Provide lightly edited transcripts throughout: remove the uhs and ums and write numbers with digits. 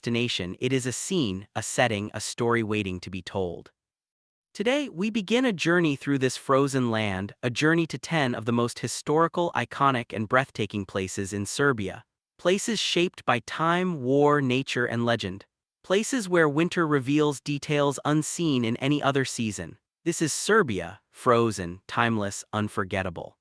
destination, it is a scene, a setting, a story waiting to be told. Today, we begin a journey through this frozen land, a journey to 10 of the most historical, iconic, and breathtaking places in Serbia. Places shaped by time, war, nature, and legend. Places where winter reveals details unseen in any other season. This is Serbia, frozen, timeless, unforgettable.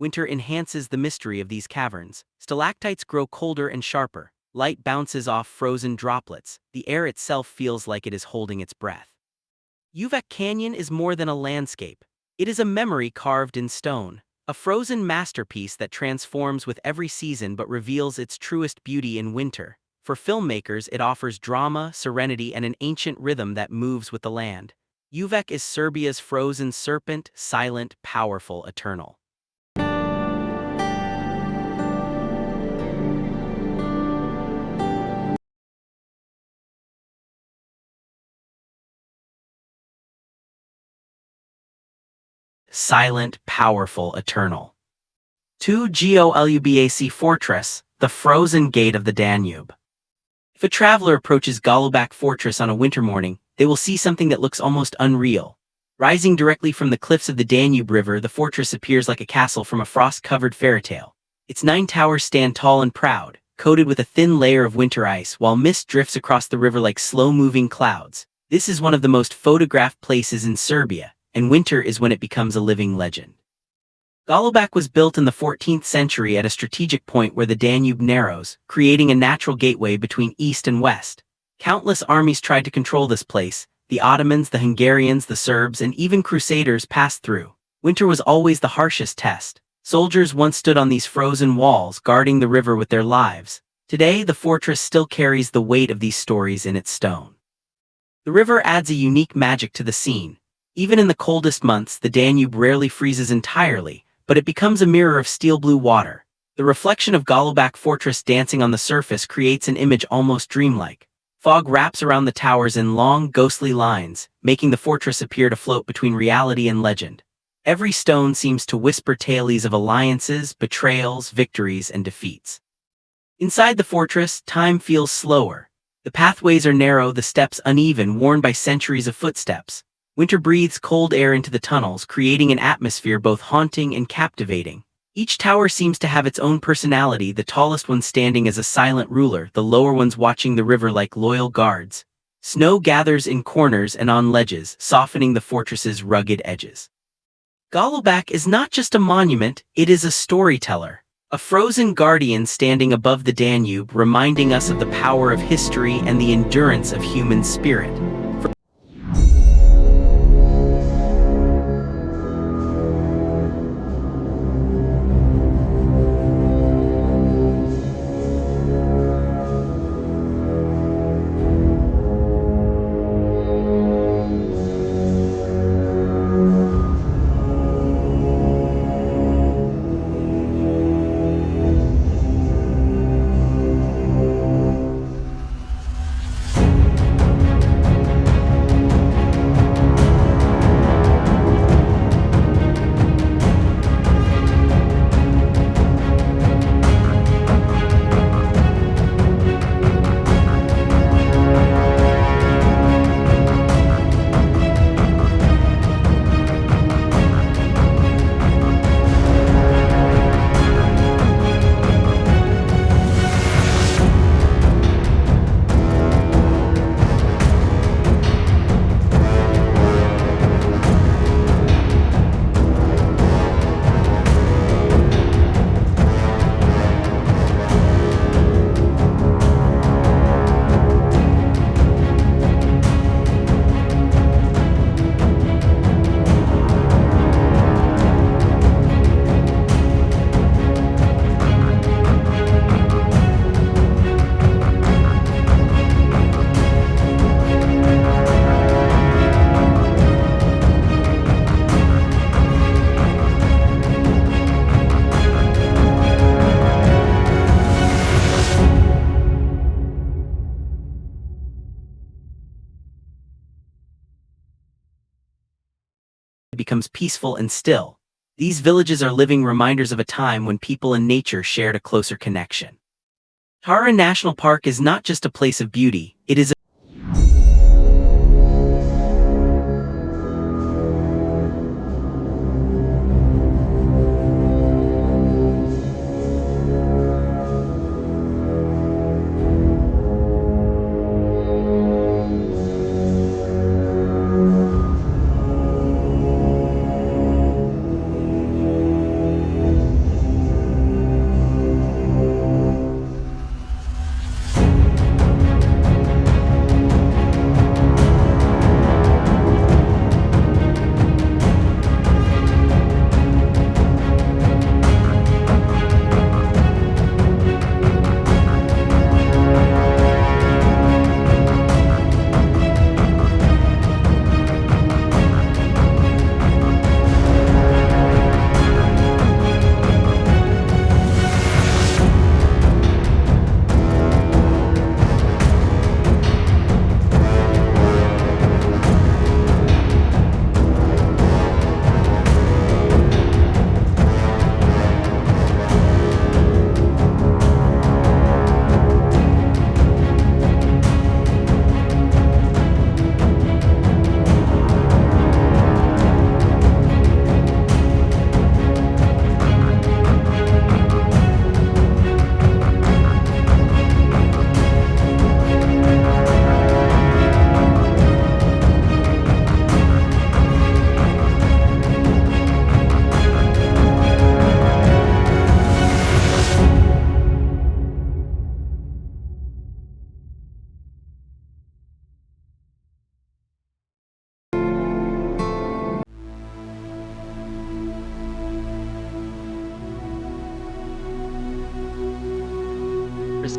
Winter enhances the mystery of these caverns. Stalactites grow colder and sharper. Light bounces off frozen droplets. The air itself feels like it is holding its breath. Uvak Canyon is more than a landscape. It is a memory carved in stone. A frozen masterpiece that transforms with every season but reveals its truest beauty in winter. For filmmakers, it offers drama, serenity, and an ancient rhythm that moves with the land. Uvak is Serbia's frozen serpent, silent, powerful, eternal. Silent, powerful, eternal. 2 Golubac Fortress, the frozen gate of the Danube. If a traveler approaches Golubac Fortress on a winter morning, they will see something that looks almost unreal. Rising directly from the cliffs of the Danube River, the fortress appears like a castle from a frost-covered fairy tale. Its 9 towers stand tall and proud, coated with a thin layer of winter ice, while mist drifts across the river like slow-moving clouds. This is one of the most photographed places in Serbia, and winter is when it becomes a living legend. Golubac was built in the 14th century at a strategic point where the Danube narrows, creating a natural gateway between east and west. Countless armies tried to control this place. The Ottomans, the Hungarians, the Serbs, and even Crusaders passed through. Winter was always the harshest test. Soldiers once stood on these frozen walls, guarding the river with their lives. Today, the fortress still carries the weight of these stories in its stone. The river adds a unique magic to the scene. Even in the coldest months, the Danube rarely freezes entirely, but it becomes a mirror of steel-blue water. The reflection of Golubac Fortress dancing on the surface creates an image almost dreamlike. Fog wraps around the towers in long, ghostly lines, making the fortress appear to float between reality and legend. Every stone seems to whisper tales of alliances, betrayals, victories, and defeats. Inside the fortress, time feels slower. The pathways are narrow, the steps uneven, worn by centuries of footsteps. Winter breathes cold air into the tunnels, creating an atmosphere both haunting and captivating. Each tower seems to have its own personality, the tallest one standing as a silent ruler, the lower ones watching the river like loyal guards. Snow gathers in corners and on ledges, softening the fortress's rugged edges. Golubac is not just a monument, it is a storyteller. A frozen guardian standing above the Danube, reminding us of the power of history and the endurance of human spirit. becomes peaceful and still. These villages are living reminders of a time when people and nature shared a closer connection. Tara National Park is not just a place of beauty, it is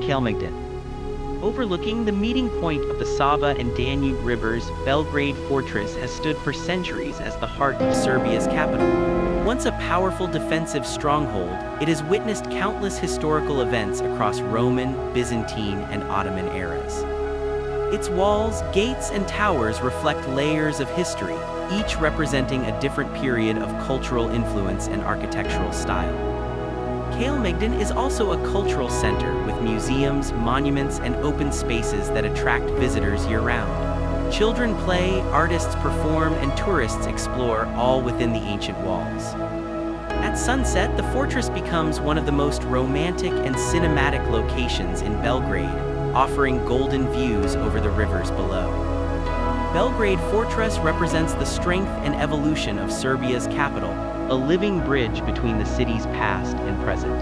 Kalemegdan. Overlooking the meeting point of the Sava and Danube rivers, Belgrade Fortress has stood for centuries as the heart of Serbia's capital. Once a powerful defensive stronghold, it has witnessed countless historical events across Roman, Byzantine, and Ottoman eras. Its walls, gates, and towers reflect layers of history, each representing a different period of cultural influence and architectural style. Kalemegdan is also a cultural center with museums, monuments, and open spaces that attract visitors year-round. Children play, artists perform, and tourists explore, all within the ancient walls. At sunset, the fortress becomes one of the most romantic and cinematic locations in Belgrade, offering golden views over the rivers below. Belgrade Fortress represents the strength and evolution of Serbia's capital, a living bridge between the city's past and present.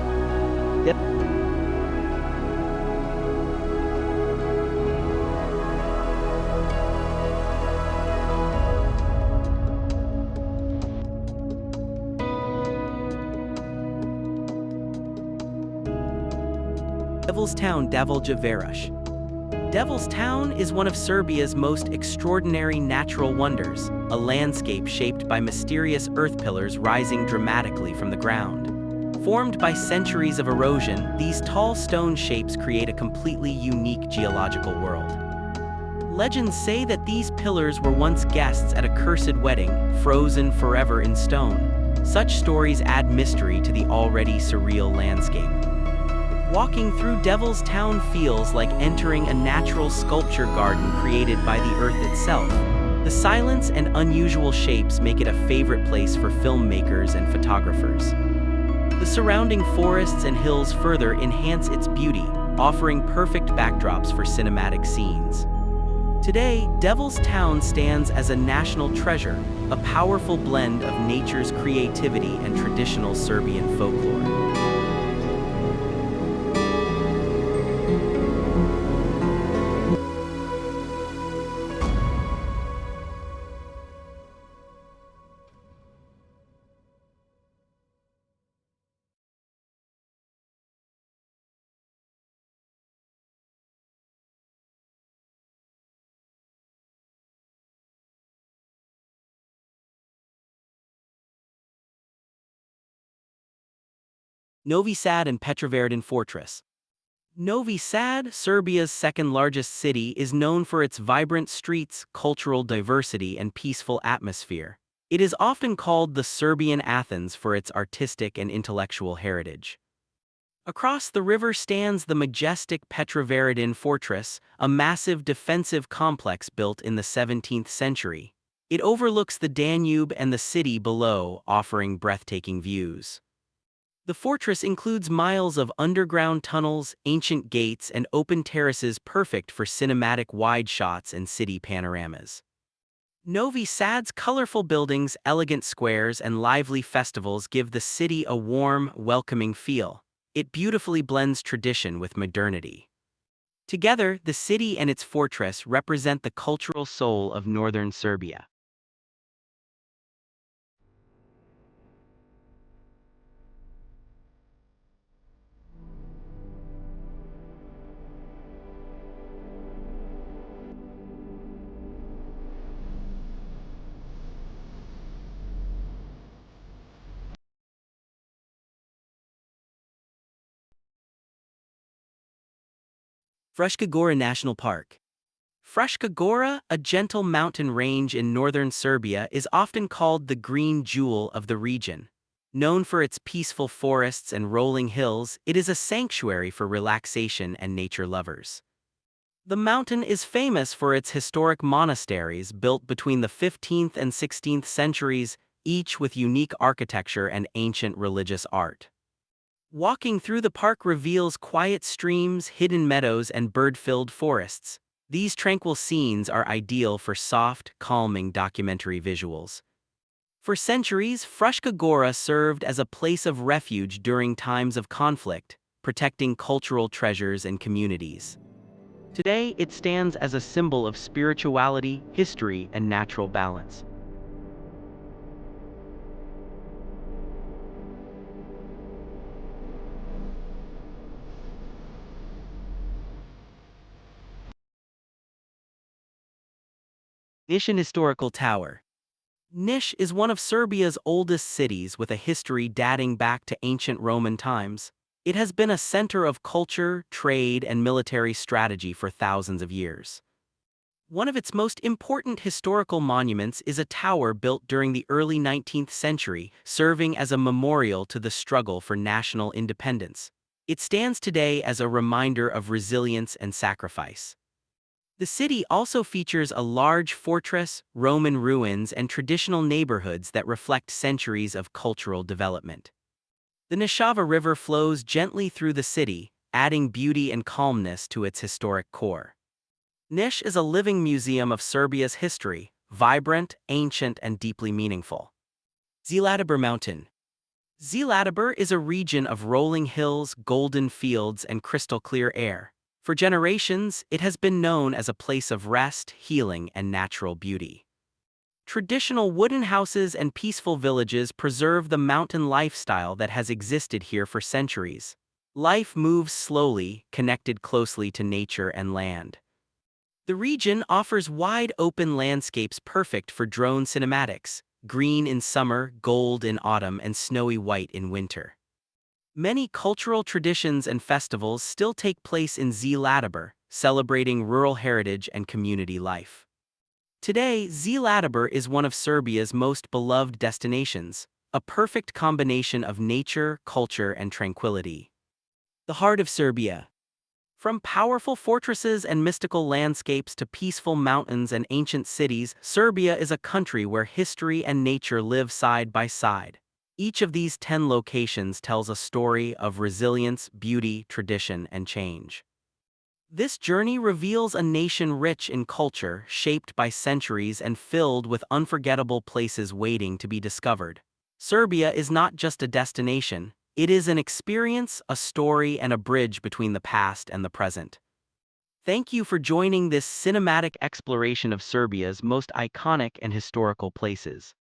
Devil's Town, Davolja Varoš. Devil's Town is one of Serbia's most extraordinary natural wonders, a landscape shaped by mysterious earth pillars rising dramatically from the ground. Formed by centuries of erosion, these tall stone shapes create a completely unique geological world. Legends say that these pillars were once guests at a cursed wedding, frozen forever in stone. Such stories add mystery to the already surreal landscape. Walking through Devil's Town feels like entering a natural sculpture garden created by the earth itself. The silence and unusual shapes make it a favorite place for filmmakers and photographers. The surrounding forests and hills further enhance its beauty, offering perfect backdrops for cinematic scenes. Today, Devil's Town stands as a national treasure, a powerful blend of nature's creativity and traditional Serbian folklore. Novi Sad and Petrovaradin Fortress. Novi Sad, Serbia's second-largest city, is known for its vibrant streets, cultural diversity, and peaceful atmosphere. It is often called the Serbian Athens for its artistic and intellectual heritage. Across the river stands the majestic Petrovaradin Fortress, a massive defensive complex built in the 17th century. It overlooks the Danube and the city below, offering breathtaking views. The fortress includes miles of underground tunnels, ancient gates, and open terraces perfect for cinematic wide shots and city panoramas. Novi Sad's colorful buildings, elegant squares, and lively festivals give the city a warm, welcoming feel. It beautifully blends tradition with modernity. Together, the city and its fortress represent the cultural soul of northern Serbia. Fruška Gora National Park. Fruška Gora, a gentle mountain range in northern Serbia, is often called the green jewel of the region. Known for its peaceful forests and rolling hills, it is a sanctuary for relaxation and nature lovers. The mountain is famous for its historic monasteries built between the 15th and 16th centuries, each with unique architecture and ancient religious art. Walking through the park reveals quiet streams, hidden meadows, and bird-filled forests. These tranquil scenes are ideal for soft, calming documentary visuals. For centuries, Fruška Gora served as a place of refuge during times of conflict, protecting cultural treasures and communities. Today, it stands as a symbol of spirituality, history, and natural balance. Nishan Historical Tower. Niš is one of Serbia's oldest cities with a history dating back to ancient Roman times. It has been a center of culture, trade, and military strategy for thousands of years. One of its most important historical monuments is a tower built during the early 19th century, serving as a memorial to the struggle for national independence. It stands today as a reminder of resilience and sacrifice. The city also features a large fortress, Roman ruins, and traditional neighborhoods that reflect centuries of cultural development. The Nishava River flows gently through the city, adding beauty and calmness to its historic core. Niš is a living museum of Serbia's history, vibrant, ancient, and deeply meaningful. Zlatibor Mountain. Zlatibor is a region of rolling hills, golden fields, and crystal-clear air. For generations, it has been known as a place of rest, healing, and natural beauty. Traditional wooden houses and peaceful villages preserve the mountain lifestyle that has existed here for centuries. Life moves slowly, connected closely to nature and land. The region offers wide open landscapes perfect for drone cinematics, green in summer, gold in autumn, and snowy white in winter. Many cultural traditions and festivals still take place in Zlatibor, celebrating rural heritage and community life. Today, Zlatibor is one of Serbia's most beloved destinations, a perfect combination of nature, culture, and tranquility. The heart of Serbia. From powerful fortresses and mystical landscapes to peaceful mountains and ancient cities, Serbia is a country where history and nature live side by side. Each of these 10 locations tells a story of resilience, beauty, tradition, and change. This journey reveals a nation rich in culture, shaped by centuries and filled with unforgettable places waiting to be discovered. Serbia is not just a destination, it is an experience, a story, and a bridge between the past and the present. Thank you for joining this cinematic exploration of Serbia's most iconic and historical places.